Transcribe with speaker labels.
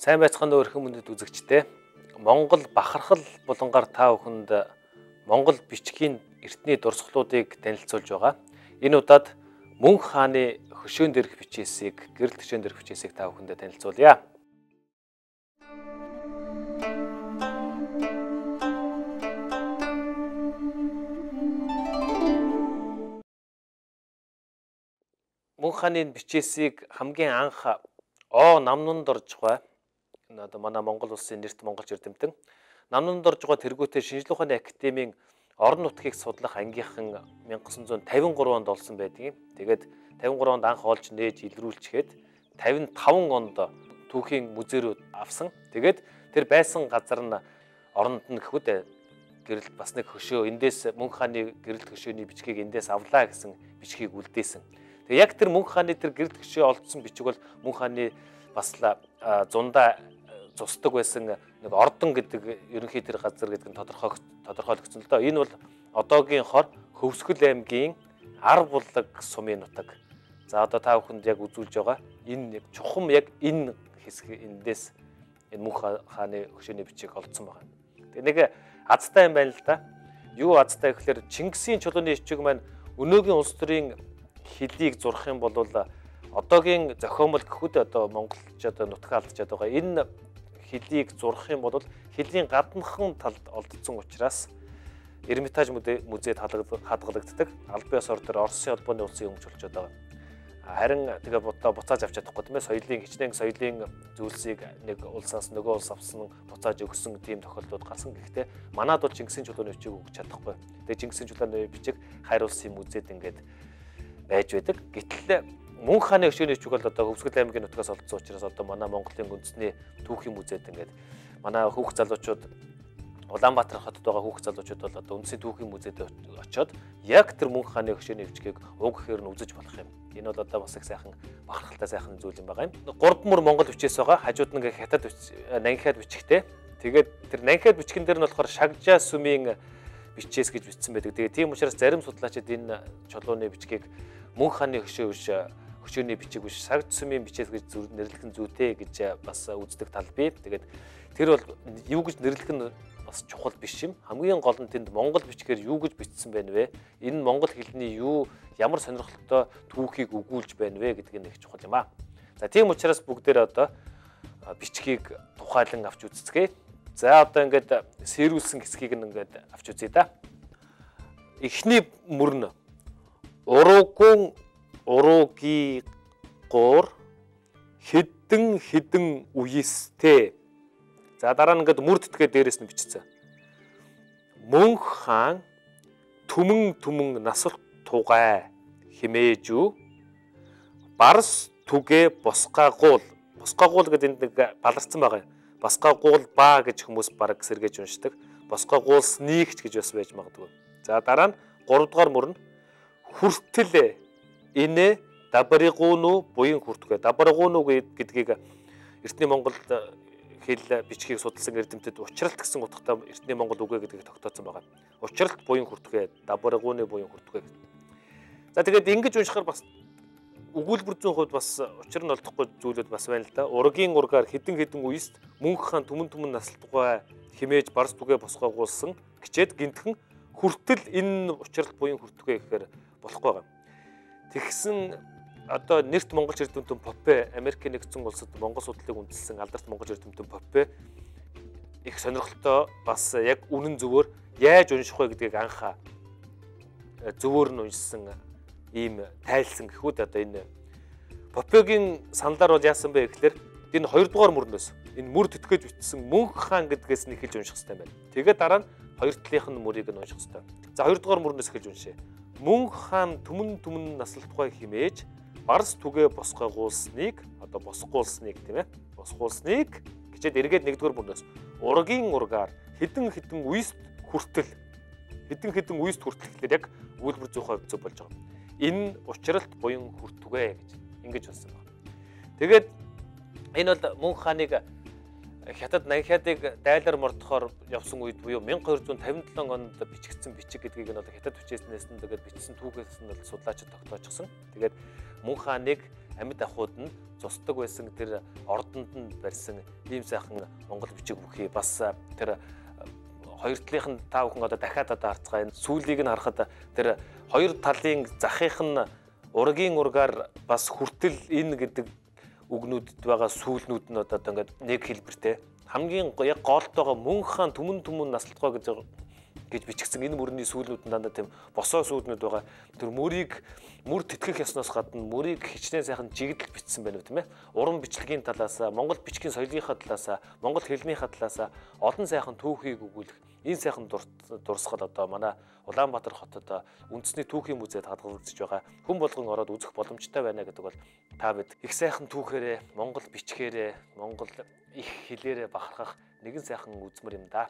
Speaker 1: Сайн байцгаана уу эрхэм мөндөд үзэгчдээ. Монгол бахархал булангаар та бүхэнд Монгол бичгийн эртний дурсгалуудыг танилцуулж байгаа. Энэ удаад Мөнх хааны хөшөөн дээрх бичээсийг, гэрэл хөшөөн дээрх бичээсийг та бүхэндээ танилцуулъя. Мөнх хааны бичээсийг хамгийн анх Намнанд орж байгаа. Энэ одоо манай Монгол улсын нэрт монголч эрдэмтэн Намнанд орж байгаа тэргүүтээ Шинжлэх ухааны академийн орон нутгийг судлах ангийнхан 1953 онд олсон байдгийг. Тэгээд 53 онд анх олж нээж илрүүлчихэд 55 онд түүхийн музей рүү авсан. Тэгээд тэр байсан газар нь оронд нь гэхүүд гэрэлт бас нэг хөшөө эндээс Мөнх хааны гэрэлт хөшөөний бичгийг эндээс авлаа гэсэн бичгийг үлдээсэн. Тэгээд яг тэр Мөнх хааны тэр гэрэлт хөшөө олдсон бичиг бол Мөнх хааны бас л зундаа цусдаг байсан нэг ордон гэдэг ерөнхий тэр газар гэдэг нь тодорхойлогдсон л доо. Энэ бол одоогийн хор Хөвсгөл аймгийн Ар булаг сумын нутаг. За одоо та бүхэнд яг үзүүлж байгаа энэ яг чухам яг энэ хэсэг эндээс энэ Мөнх хааны хөшөөний бичиг олдсон байна. Тэгээ нэг азтай юм байна л да. Юу азтай гэхээр Чингисийн чулууны бичиг маань өнөөгийн улс төрийн хэлийг зурх юм бол одоогийн зохиомол гэхүүд одоо монголч одоо нутгаа алдчихад байгаа. Энэ хэлийг зурх юм бол хэлийн гаднахан талд олдсон учраас Эрмитаж музейд хадгалагддаг. Албан ёсоор тэр Оросын холбооны улсын өмч болчиход байгаа. Харин тэгээ буцааж авч чадахгүй тийм ээ. Соёлын хичнээн соёлын зүйлсийг нэг улсаас нөгөө улс авсан буцааж өгсөн тийм тохиолдлууд гарсан. Гэхдээ манад бол Чингисийн чулууны бичиг өгч чадахгүй. Тэгээ Чингисийн чулууны бичиг Хайр улсын музейд ингээд байж байдаг. Гэтэл Мөнх хааны хөшөөний бичиг бол одоо Хөвсгөл аймгийн нутгаас олдсон учраас одоо манай Монголын үндэсний түүхийн музейд ингээд манай хүүхд залуучууд Улаанбаатар хотод байгаа хүүхд залуучууд бол одоо үндэсний түүхийн музейд очиод яг тэр Мөнх хааны хөшөөний бичгийг уг гэхээр нь үзэж болох юм. Энэ бол одоо бас их сайхан бахархалтай сайхан зүйл юм байгаа юм. 3 мөр монгол бичээс байгаа. Хажууд нь ингээ хятад нангихад бичгтэй. Тэгээд тэр нангихад бичгэн дээр нь болохоор Шагжаа сүмийн бичээс гэж бичсэн байдаг. Тэгээд тийм учраас зарим судлаачид энэ чулууны бичгийг Мөнх хааны хөшөө биш хөшөөний бичиг биш Шагжаа сүмийн бичээс гэж нэрлэх нь зүйтэй гэж бас үздэг тал бий. Тэгээд тэр бол юу гэж нэрлэх нь бас чухал биш юм. Хамгийн гол нь тэнд монгол бичгээр юу гэж бичсэн байна вэ? Энэ монгол хэлний юу ямар сонирхолтой түүхийг өгүүлж байна вэ гэдг нь их чухал юм аа. За тийм учраас бүгдээр одоо бичгийг тухайлан авч үзцгээе. За одоо ингээд сэрүүлсэн хэсгийг нь ингээд авч үзье да. Эхний мөрн уруугун урууги гуур хэдэн үестэй. За дараа нь ингээд мөрдтгээ дээрээс нь бичсэн. Мөнх хаан түмэн насалт тугай химээж үү барс түгэ босгаагуул гэдэг энд нэг баларцсан байгаа юм. Босгаагуул баа гэж хүмүүс бараг сэргээж уншдаг. Босгаагуулсныг гэж бас байж магадгүй. За дараа нь 3 дугаар мөрн хүртэл инэ дабаригууну буян хүртгэ. Дабаригууну гэдгийг эртний Монгол хэл бичгийг судалсан эрдэмтэд учралт гэсэн утгатай эртний монгол үгээ гэдгийг тогтооцсон байгаа. Учралт буян хүртгэ, дабаригууны буян хүртгэ. За тэгээд ингэж уншихаар бас өгүүлбэр зүйн хувьд бас учир нь олдохгүй зүйлүүд бас байна л да. Ургийн ургаар хэдэн үест Мөнх хаан түмэн насалтугай химээж барс түгэ босгоогуулсан гिचээд гинтхэн хүртэл энэ учралт буян хүртгэ гэхээр болохгүй байгаа. Тэгсэн одоо нэрт монголч эрдэмтэн Попе Америкийн нэгдсэн улсад монгол судлалыг үндэслэн алдарт монголч эрдэмтэн Попе их сонирхолтой бас яг үнэн зөвөөр яаж унших вэ гэдгийг анх зөвөөр нь уншсан ийм тайлсан гэхүүд одоо энэ Попегийн саналаар бол яасан бэ гэхээр энэ 2 дугаар мөрнөөс энэ мөр төтгөж бичсэн Мөнх хаан гэдгээс нь эхэлж унших хэрэгтэй байна. Тэгээд дараа нь хоёр талынх нь мөрийг нь унших хэрэгтэй. За 2 дугаар мөрнөөс эхэлж уншъя. Мөнх хаан түмэн насалтугай химээж барс түгэ босгоогуулсныг одоо босгуулсныг тийм ээ босгуулсныг гэчээд эргээд 1 дугаар мөрнөөс ургийн ургаар хэдэн үест хүртэл гэхэлэр яг өгүүлбэр 100% зөв болж байгаа. Энэ учралт буян хүртгэ гэж ингэж болсон байна. Тэгээд энэ бол Мөнх хааныг хятад нангихадыг дайлар мордохоор явсан үед буюу 1257 онд бичигдсэн бичиг гэдгийг нь одоо хятад бичээснээс нь тэгээд бичсэн түүхээс нь судлаачид тогтоожсон. Тэгээд Мөнх хааныг амьд ахуйд нь тусдаг байсан тэр ордонд нь барьсан ийм сайхан монгол бичиг бүхий бас тэр хоёр талынх нь та бүхэн одоо дахиад харцгаа энэ сүүлийг нь харахад тэр хоёр талын захих нь ургийн ургаар бас хүртэл энэ гэдэг үгнүүдэд байгаа сүүлнүүд нь одоо ингээд нэг хэлбэртэй хамгийн яг голд байгаа мөн хаан түмэн наслтгой гэж бичигдсэн энэ мөрний сүүлнүүд нь дандаа тийм босоо сүүлнүүд байгаа. Тэр мөр тэтгэх ёсноос гадна мөрийг хичнээн сайхан жигдэл бичсэн байна уу тийм ээ. Уран бичлэгийн талаас, Монгол бичгийн соёлынхаа талаас, Монгол хэлнийхаа талаас олон сайхан түүхийг өгүүлэх энэ сайхан дурсгал одоо манай Улаанбаатар хотод үндэсний түүхийн музейд хадгалагдаж байгаа. Хүн болгон ороод үзэх боломжтой байна гэдэг бол та бид их сайхан түүхээрээ, Монгол бичгээрээ, Монгол их хэлээрээ бахархах нэгэн сайхан үзмэр юм да.